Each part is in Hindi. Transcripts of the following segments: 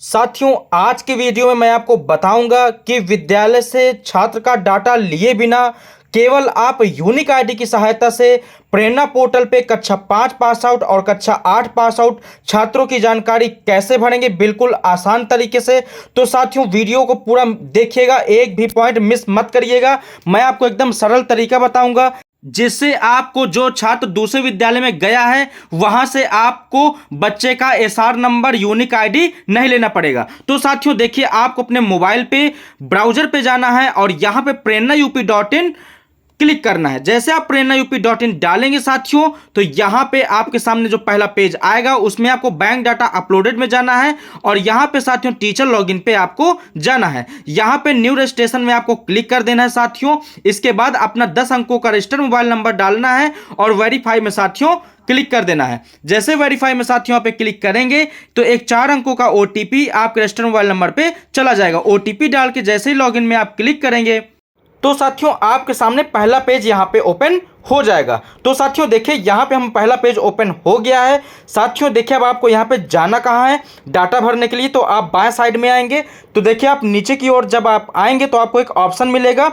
साथियों, आज की वीडियो में मैं आपको बताऊंगा कि विद्यालय से छात्र का डाटा लिए बिना केवल आप यूनिक आईडी की सहायता से प्रेरणा पोर्टल पे कक्षा 5 पास आउट और कक्षा 8 पास आउट छात्रों की जानकारी कैसे भरेंगे, बिल्कुल आसान तरीके से। तो साथियों, वीडियो को पूरा देखिएगा, एक भी पॉइंट मिस मत करिएगा। मैं आपको एकदम सरल तरीका बताऊंगा जिससे आपको जो छात्र दूसरे विद्यालय में गया है वहां से आपको बच्चे का एसआर नंबर, यूनिक आईडी नहीं लेना पड़ेगा। तो साथियों देखिए, आपको अपने मोबाइल पे ब्राउजर पे जाना है और यहां पे prerna-up.in क्लिक करना है। जैसे आप prerna-up.in डालेंगे साथियों, तो यहां पे आपके सामने जो पहला पेज आएगा उसमें आपको बैंक डाटा अपलोडेड में जाना है और यहां पे साथियों टीचर लॉगिन पे आपको जाना है। यहां पे न्यू रजिस्ट्रेशन में आपको क्लिक कर देना है साथियों। इसके बाद अपना 10 अंकों का रजिस्टर्ड मोबाइल नंबर डालना है और वेरीफाई में साथियों क्लिक कर देना है। जैसे वेरीफाई में साथियों पे क्लिक करेंगे तो एक 4 अंकों का ओटीपी आपके रजिस्टर्ड मोबाइल नंबर पे चला जाएगा। ओटीपी डाल के जैसे ही लॉगिन में आप क्लिक करेंगे तो साथियों आपके सामने पहला पेज यहां पे ओपन हो जाएगा। तो साथियों देखिए, यहां पे हम पहला पेज ओपन हो गया है। साथियों देखिए, अब आपको यहां पे जाना कहां है डाटा भरने के लिए, तो आप बाएं साइड में आएंगे तो देखिए आप नीचे की ओर जब आप आएंगे तो आपको एक ऑप्शन मिलेगा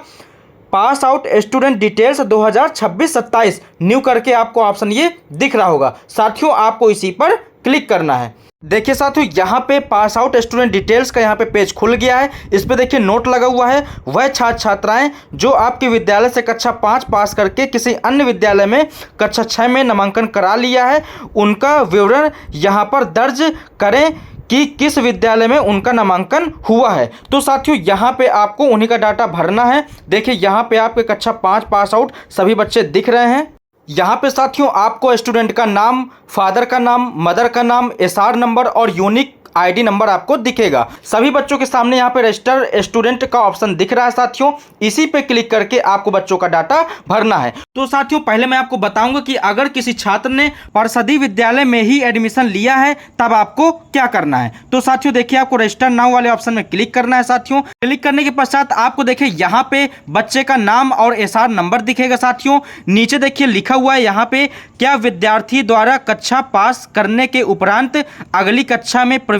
pass out student details 2026-27 new करके आपको ऑप्शन ये दिख रहा होगा। साथियों आपको इसी पर क्लिक करना है। देखिए साथियों, यहाँ पे पास आउट स्टूडेंट डिटेल्स का यहाँ पे पेज खुल गया है। इस पे देखिए नोट लगा हुआ है, वह छात्र छात्राएं जो आपके विद्यालय से कक्षा 5 पास करके किसी अन्य विद्यालय में कक्षा 6 में नामांकन करा लिया है, उनका विवरण यहाँ पर दर्ज करें कि किस विद्यालय में उनका नामांकन हुआ है। तो साथियों यहाँ पे आपको उन्हीं का डाटा भरना है। देखिए यहाँ पे आपके कक्षा 5 पास आउट सभी बच्चे दिख रहे हैं। यहाँ पे साथियों आपको स्टूडेंट का नाम, फादर का नाम, मदर का नाम, एसआर नंबर और यूनिक आईडी नंबर आपको दिखेगा। सभी बच्चों के सामने यहाँ पे रजिस्टर स्टूडेंट का ऑप्शन दिख रहा है साथियों, इसी पे क्लिक करके आपको बच्चों का डाटा भरना है। तो साथियों पहले मैं आपको बताऊंगा कि अगर किसी छात्र ने परिषदीय विद्यालय में ही एडमिशन लिया है तब आपको क्या करना है। तो साथियों देखिए, आपको रजिस्टर नाउ वाले ऑप्शन में क्लिक करना है साथियों। क्लिक करने के पश्चात आपको देखिए यहाँ पे बच्चे का नाम और एसआर नंबर दिखेगा साथियों। नीचे देखिए लिखा हुआ है यहाँ पे, क्या विद्यार्थी द्वारा कक्षा पास करने के उपरांत अगली कक्षा में प्रवेश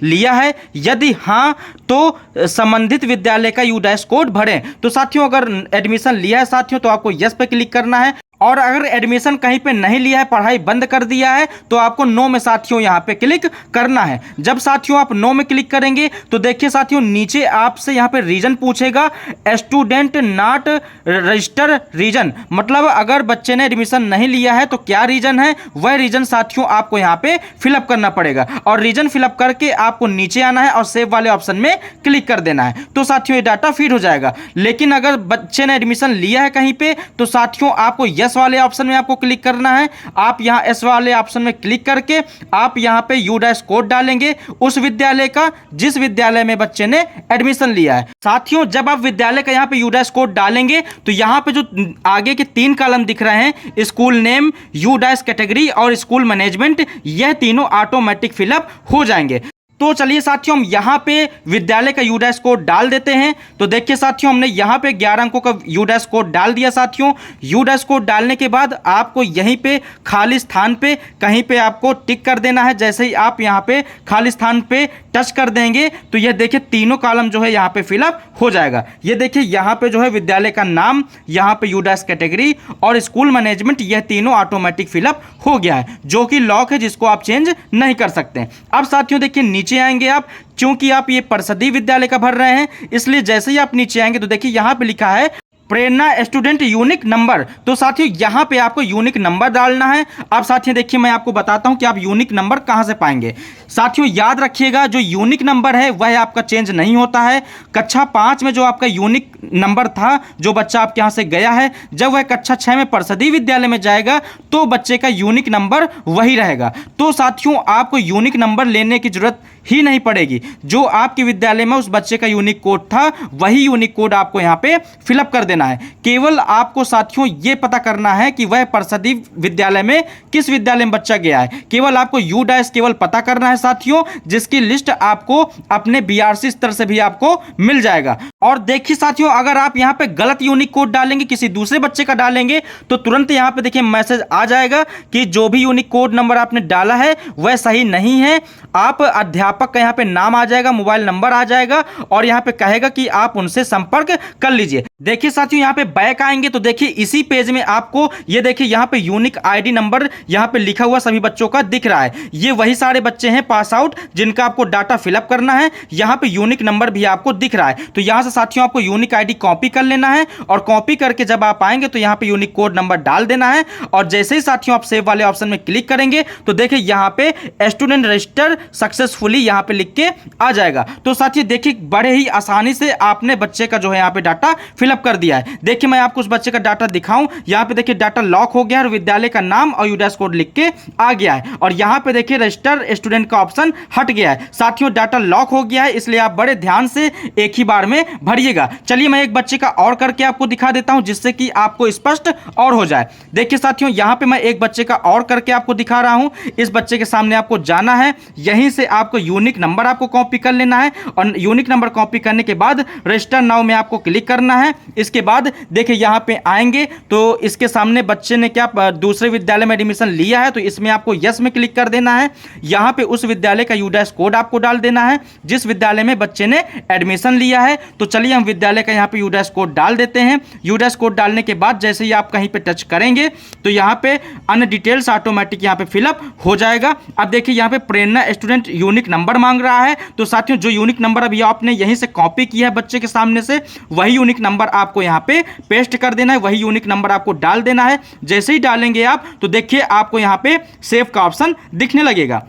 लिया है, यदि हाँ तो संबंधित विद्यालय का यूडैश कोड भरें। तो साथियों अगर एडमिशन लिया है साथियों तो आपको यस पे क्लिक करना है, और अगर एडमिशन कहीं पे नहीं लिया है, पढ़ाई बंद कर दिया है, तो आपको नो में साथियों यहाँ पे क्लिक करना है। जब साथियों आप नो में क्लिक करेंगे तो देखिए साथियों नीचे आपसे यहाँ पे रीजन पूछेगा, स्टूडेंट नॉट रजिस्टर रीजन, मतलब अगर बच्चे ने एडमिशन नहीं लिया है तो क्या रीजन है, वह रीजन साथियों आपको यहाँ पे फिलअप करना पड़ेगा। और रीजन फिलअप करके आपको नीचे आना है और सेव वाले ऑप्शन में क्लिक कर देना है। तो साथियों ये डाटा फीड हो जाएगा। लेकिन अगर बच्चे ने एडमिशन लिया है कहीं पे तो साथियों आपको यस वाले ऑप्शन में आपको क्लिक करना है। आप यहां एस वाले ऑप्शन में क्लिक करके आप यहां पे यूडैश कोड डालेंगे उस विद्यालय का जिस विद्यालय में बच्चे ने एडमिशन लिया है। साथियों जब आप विद्यालय का यहां पे यूडैश कोड डालेंगे तो यहां पे जो आगे के 3 कॉलम दिख रहे हैं, स्कूल नेम, यूडैश कैटेगरी और स्कूल मैनेजमेंट, यह तीनों ऑटोमेटिक फिलअप हो जाएंगे। तो चलिए साथियों हम यहाँ पे विद्यालय का यूडैश कोड डाल देते हैं। तो देखिए साथियों हमने यहाँ पे 11 अंकों का यूडैश कोड डाल दिया साथियों। यूडैश कोड डालने के बाद आपको यहीं पे खाली स्थान पे कहीं पे आपको टिक कर देना है। जैसे ही आप यहाँ पे खाली स्थान पे टच कर देंगे तो यह देखिए तीनों कॉलम जो है यहाँ पे फिलअप हो जाएगा। ये देखिए यहाँ पे जो है विद्यालय का नाम, यहाँ पे यूडैश कैटेगरी और स्कूल मैनेजमेंट, यह तीनों ऑटोमेटिक फिलअप हो गया है, जो कि लॉक है, जिसको आप चेंज नहीं कर सकते। अब साथियों देखिए नीचे आएंगे आप, क्योंकि आप ये परिषदीय विद्यालय का भर रहे हैं इसलिए जैसे ही आप नीचे आएंगे तो देखिए यहाँ पे लिखा है प्रेरणा स्टूडेंट यूनिक नंबर। तो साथियों यहाँ पे आपको यूनिक नंबर डालना है। अब साथियों देखिए मैं आपको बताता हूँ कि आप यूनिक नंबर कहाँ से पाएंगे। साथियों याद रखिएगा, जो यूनिक नंबर है वह आपका चेंज नहीं होता है। कक्षा 5 में जो आपका यूनिक नंबर था, जो बच्चा आपके यहाँ से गया है, जब वह कक्षा 6 में परिषदीय विद्यालय में जाएगा तो बच्चे का यूनिक नंबर वही रहेगा। तो साथियों आपको यूनिक नंबर लेने की जरूरत ही नहीं पड़ेगी। जो आपके विद्यालय में उस बच्चे का यूनिक कोड था वही यूनिक कोड आपको यहाँ पे फिलअप कर देना है। केवल आपको साथियों ये पता करना है कि वह परिषदीय विद्यालय में किस विद्यालय में बच्चा गया है। केवल आपको यूडैश केवल पता करना है साथियों, जिसकी लिस्ट आपको अपने बीआरसी स्तर से भी आपको मिल जाएगा। और देखिए साथियों, अगर आप यहाँ पे गलत यूनिक कोड डालेंगे, किसी दूसरे बच्चे का डालेंगे, तो तुरंत यहाँ पे देखिए मैसेज आ जाएगा कि जो भी यूनिक कोड नंबर आपने डाला है वह सही नहीं है। आप अध्यापक का यहाँ पे नाम आ जाएगा, मोबाइल नंबर आ जाएगा और यहाँ पे कहेगा कि आप उनसे संपर्क कर लीजिए। देखिए साथियों, यहाँ पे बैक आएंगे तो देखिए इसी पेज में आपको ये देखिए यहाँ पे यूनिक आईडी नंबर यहाँ पे लिखा हुआ सभी बच्चों का दिख रहा है। ये वही सारे बच्चे हैं पास आउट जिनका आपको डाटा फिलअप करना है। यहाँ पे यूनिक नंबर भी आपको दिख रहा है। तो यहाँ से साथियों आपको यूनिक आईडी कॉपी कर लेना है और कॉपी करके जब आप आएंगे तो यहाँ पे यूनिक कोड नंबर डाल देना है। और जैसे ही साथियों आप सेव वाले ऑप्शन में क्लिक करेंगे तो देखिए यहाँ पे स्टूडेंट रजिस्टर सक्सेसफुली यहाँ पे लिख के आ जाएगा। तो साथियों देखिए बड़े ही आसानी से आपने बच्चे का जो है यहाँ पे डाटा फिलअप कर दिया है। देखिए मैं आपको उस बच्चे का डाटा दिखाऊं, यहाँ पे देखिए डाटा लॉक हो गया है और विद्यालय का नाम और यूडैश कोड लिख के आ गया है। और यहाँ पे देखिए रजिस्टर स्टूडेंट का ऑप्शन हट गया है। साथियों डाटा लॉक हो गया है, इसलिए आप बड़े ध्यान से एक ही बार में भरिएगा। चलिए मैं एक बच्चे का और करके आपको दिखा देता हूं जिससे कि आपको स्पष्ट और हो जाए। देखिए साथियों यहाँ पे मैं एक बच्चे का और करके आपको दिखा रहा हूं। इस बच्चे के सामने आपको जाना है, यहीं से आपको यूनिक नंबर आपको कॉपी कर लेना है और यूनिक नंबर कॉपी करने के बाद रजिस्टर नाउ में आपको क्लिक करना है। इसके बाद देखिए यहाँ पे आएंगे तो इसके सामने बच्चे ने क्या दूसरे विद्यालय में एडमिशन लिया है तो इसमें आपको यस में क्लिक कर देना है। यहाँ पे उस विद्यालय का यूडैश कोड आपको डाल देना है जिस विद्यालय में बच्चे ने एडमिशन लिया है। तो चलिए हम विद्यालय का यहाँ पे यूडैश कोड डाल देते हैं। यूडैश कोड डालने के बाद जैसे ही आप कहीं पे टच करेंगे तो यहाँ पे अन्य डिटेल्स ऑटोमेटिक यहाँ पे फिलअप हो जाएगा। अब देखिए यहाँ पे प्रेरणा स्टूडेंट यूनिक नंबर मांग रहा है। तो साथियों जो यूनिक नंबर अभी आपने यहीं से कॉपी किया है बच्चे के सामने से, वही यूनिक नंबर आपको यहाँ पे पेस्ट कर देना है, वही यूनिक नंबर आपको डाल देना है। जैसे ही डालेंगे आप तो देखिए आपको यहाँ पे सेव का ऑप्शन दिखने लगेगा।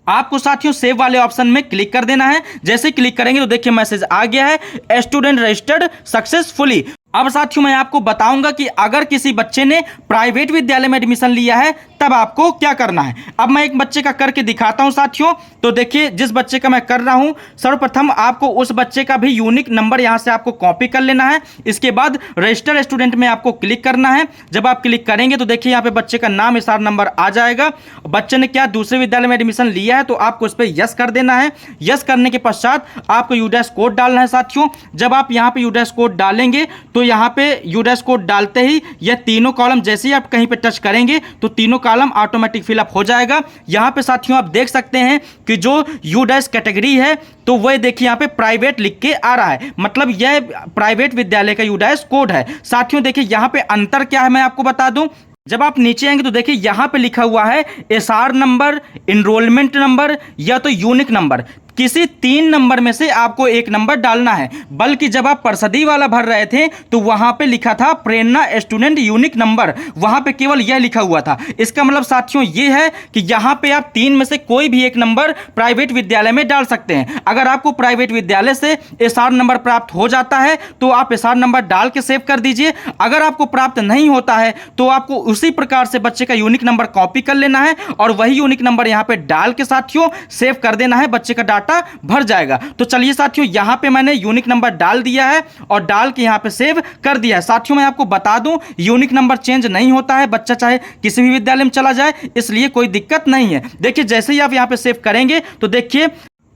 आपको साथियों सेव वाले ऑप्शन में क्लिक कर देना है। जैसे क्लिक करेंगे तो देखिए मैसेज आ गया है स्टूडेंट रजिस्टर्ड सक्सेसफुली। अब साथियों मैं आपको बताऊंगा कि अगर किसी बच्चे ने प्राइवेट विद्यालय में एडमिशन लिया है तब आपको क्या करना है। अब मैं एक बच्चे का करके दिखाता हूं साथियों। तो देखिए जिस बच्चे का मैं कर रहा हूं, सर्वप्रथम आपको उस बच्चे का भी यूनिक नंबर यहां से आपको कॉपी कर लेना है। इसके बाद रजिस्टर स्टूडेंट में आपको क्लिक करना है। जब आप क्लिक करेंगे तो देखिए यहाँ पे बच्चे का नाम SR नंबर आ जाएगा। बच्चे ने क्या दूसरे विद्यालय में एडमिशन लिया है तो आपको इस पर यस कर देना है। यस करने के पश्चात आपको यूडैश कोड डालना है साथियों। जब आप यहाँ पे यूडैश कोड डालेंगे तो यहाँ पे यूडैश कोड डालते ही यह तीनों कॉलम जैसे ही आप कहीं पे टच करेंगे तो तीनों कॉलम ऑटोमेटिक फिलअप हो जाएगा। यहाँ पे साथियों आप देख सकते हैं कि जो यूडैश कैटेगरी है तो वह देखिए यहाँ पे प्राइवेट लिख के आ रहा है, मतलब यह प्राइवेट विद्यालय का यूडैश कोड है। साथियों देखिए यहाँ पे अंतर क्या है मैं आपको बता दूं। जब आप नीचे आएंगे तो देखिए यहाँ पे लिखा हुआ है SR नंबर, इनरोलमेंट नंबर या तो यूनिक नंबर। किसी 3 नंबर में से आपको एक नंबर डालना है। बल्कि जब आप परसदी वाला भर रहे थे तो वहां पे लिखा था प्रेरणा स्टूडेंट यूनिक नंबर, वहां पे केवल यह लिखा हुआ था। इसका मतलब साथियों ये है कि यहां पे आप 3 में से कोई भी एक नंबर प्राइवेट विद्यालय में डाल सकते हैं। अगर आपको प्राइवेट विद्यालय से SR नंबर प्राप्त हो जाता है तो आप SR नंबर डाल के सेव कर दीजिए। अगर आपको प्राप्त नहीं होता है तो आपको उसी प्रकार से बच्चे का यूनिक नंबर कॉपी कर लेना है और वही यूनिक नंबर यहां पे डाल के साथियों सेव कर देना है। बच्चे का डाटा भर जाएगा। तो चलिए साथियों यहां पे मैंने यूनिक नंबर डाल दिया है और डाल के यहां पे सेव कर दिया है। साथियों मैं आपको बता दूं यूनिक नंबर चेंज नहीं होता है, बच्चा चाहे किसी भी विद्यालय में चला जाए, इसलिए कोई दिक्कत नहीं है। देखिए जैसे ही आप यहां पे सेव करेंगे तो देखिए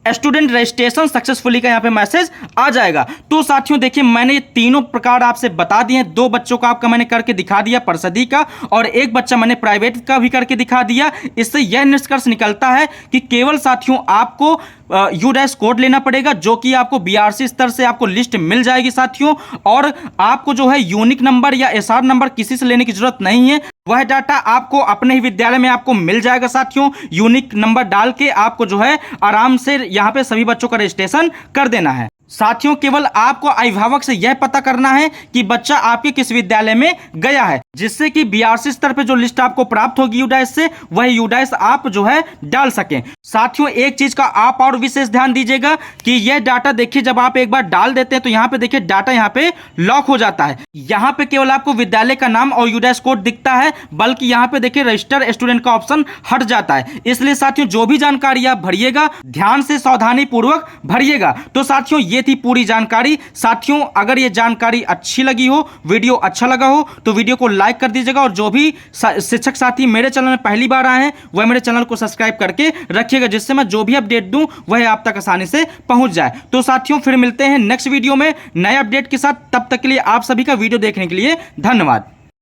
स्टूडेंट रजिस्ट्रेशन सक्सेसफुली का यहाँ पे मैसेज आ जाएगा। तो साथियों देखिए मैंने ये तीनों प्रकार आपसे बता दिए हैं। 2 बच्चों का आपका मैंने करके दिखा दिया परसदी का और एक बच्चा मैंने प्राइवेट का भी करके दिखा दिया। इससे यह निष्कर्ष निकलता है कि केवल साथियों आपको यूडैश कोड लेना पड़ेगा जो कि आपको BRC स्तर से आपको लिस्ट मिल जाएगी साथियों। और आपको जो है यूनिक नंबर या SR नंबर किसी से लेने की जरूरत नहीं है, वह डाटा आपको अपने ही विद्यालय में आपको मिल जाएगा साथियों। यूनिक नंबर डाल के आपको जो है आराम से यहाँ पे सभी बच्चों का रजिस्ट्रेशन कर देना है। साथियों केवल आपको अभिभावक से यह पता करना है कि बच्चा आपके किस विद्यालय में गया है, जिससे कि BRC स्तर पे जो लिस्ट आपको प्राप्त होगी यूडैश से, वह यूडैश आप जो है डाल सकें। साथियों एक चीज का आप और विशेष ध्यान दीजिएगा कि यह डाटा देखिए जब आप एक बार डाल देते हैं तो यहाँ पे देखिए डाटा यहाँ पे लॉक हो जाता है। यहाँ पे केवल आपको विद्यालय का नाम और यूडैश कोड दिखता है, बल्कि यहाँ पे देखिए रजिस्टर स्टूडेंट का ऑप्शन हट जाता है। इसलिए साथियों जो भी जानकारी आप भरिएगा ध्यान से सावधानी पूर्वक भरिएगा। तो साथियों ये थी पूरी जानकारी। साथियों, अगर ये जानकारी अच्छी लगी हो, वीडियो अच्छा लगा हो, तो वीडियो को लाइक कर दीजिएगा और जो भी शिक्षक साथी मेरे चैनल में पहली बार आए हैं वह मेरे चैनल को सब्सक्राइब करके रखिएगा, जिससे मैं जो भी अपडेट दूं वह आप तक आसानी से पहुंच जाए। तो साथियों, फिर मिलते हैं नेक्स्ट वीडियो में नए अपडेट के साथ। तब तक के लिए आप सभी का वीडियो देखने के लिए धन्यवाद।